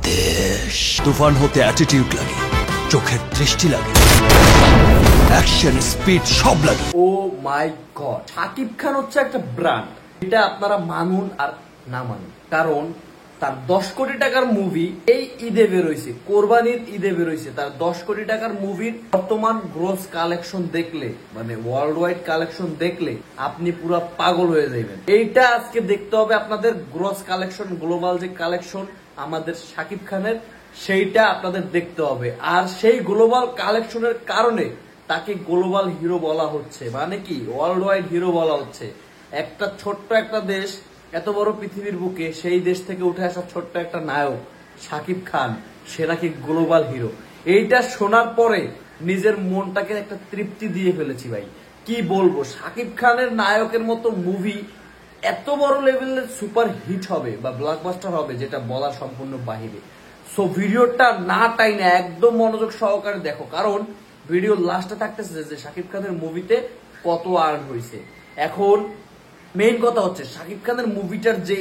দেশ। তুফান হতে অ্যাটিটিউড লাগে, চোখের দৃষ্টি লাগে, অ্যাকশন স্পিড সব লাগে। ও মাই গড, শাকিব খান হচ্ছে একটা ব্র্যান্ড। এটা আপনারা মানুন আর না মানুন, কারণ তার 10 কোটি টাকার মুভি এই ঈদে বেরোইছে, কোরবানির ঈদে বেরোইছে। তার 10 কোটি টাকার মুভির বর্তমান গ্রোস কালেকশন দেখলে, মানে ওয়ার্ল্ড ওয়াইড কালেকশন দেখলে আপনি পুরো পাগল হয়ে যাবেন। এইটা আজকে দেখতে হবে আপনাদের, গ্রোস কালেকশন, গ্লোবাল যে কালেকশন আমাদের শাকিব খানের, সেইটা আপনাদের দেখতে হবে। আর সেই গ্লোবাল কালেকশনের কারণে তাকে গ্লোবাল হিরো বলা হচ্ছে, মানে কি ওয়ার্ল্ড ওয়াইড হিরো বলা হচ্ছে। একটা ছোট্ট একটা দেশ, এত বড় পৃথিবীর বুকে, সেই দেশ থেকে উঠে আসা ছোট্ট একটা নায়ক শাকিব খান, সে নাকি গ্লোবাল হিরো। এইটা শোনার পরে নিজের মনটাকে একটা তৃপ্তি দিয়ে ফেলেছি ভাই। কি বলবো, শাকিব খানের নায়কের মতো মুভি এত বড় লেভেলের সুপার হিট হবে বা ব্লকবাস্টার হবে, যেটা বলা সম্পূর্ণ বাহিরে। সো ভিডিওটা না টাইনে একদম মনোযোগ সহকারে দেখো, কারণ ভিডিও লাস্টে থাকতেছে যে শাকিব খানের মুভিতে কত আর্ন হয়েছে। এখন মেইন কথা হচ্ছে শাকিব খানের মুভিটার যে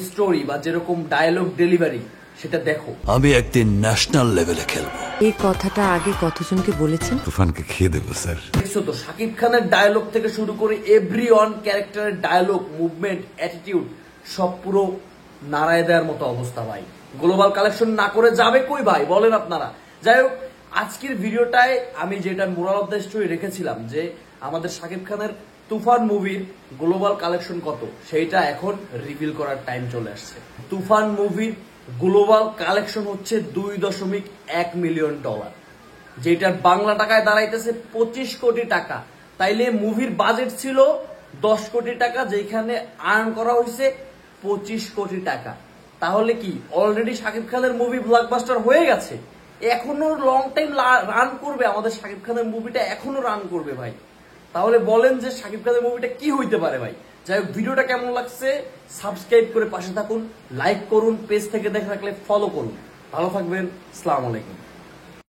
স্টোরি বা যেরকম ডায়লগ ডেলিভারি, সেটা দেখো। আমি একদিন ন্যাশনাল লেভেলে খেলবো। এই কথাটা আগে কতজনকে বলেছেন? তুফানকে খেয়ে দেবো স্যার। দেখছো তো, শাকিব খানের ডায়লগ থেকে শুরু করে এভরি ওয়ান ক্যারেক্টারের ডায়লগ, মুভমেন্ট, অ্যাটিটিউড সব পুরো নাড়ায় দেওয়ার মতো অবস্থা ভাই। গ্লোবাল কালেকশন না করে যাবে কই ভাই, বলেন আপনারা। যাই হোক, আজকের ভিডিওটায় আমি যেটা মোরাল অফ দ্য স্টোরি রেখেছিলাম যে আমাদের শাকিব খানের তুফান মুভির গ্লোবাল কালেকশন কত, সেইটা এখন রিভিল করার টাইম চলে আসছে। তুফান মুভির গ্লোবাল কালেকশন হচ্ছে $2.1 মিলিয়ন, যেটার বাংলা টাকায় দাঁড়াইতেছে 25 কোটি টাকা। তাইলে মুভির বাজেট ছিল 10 কোটি টাকা, যেখানে আর্ন করা হয়েছে 25 কোটি টাকা। তাহলে কি অলরেডি শাকিব খানের মুভি ব্লকবাস্টার হয়ে গেছে? এখনো লং টাইম রান করবে আমাদের শাকিব খানের মুভিটা, এখনো রান করবে ভাই। তাহলে বলেন যে শাকিব খানের মুভিটা কি হইতে পারে ভাই। যাই হোক, ভিডিওটা কেমন লাগছে সাবস্ক্রাইব করে পাশে থাকুন, লাইক করুন, পেজ থেকে দেখে থাকলে ফলো করুন। ভালো থাকবেন, আসসালামু আলাইকুম।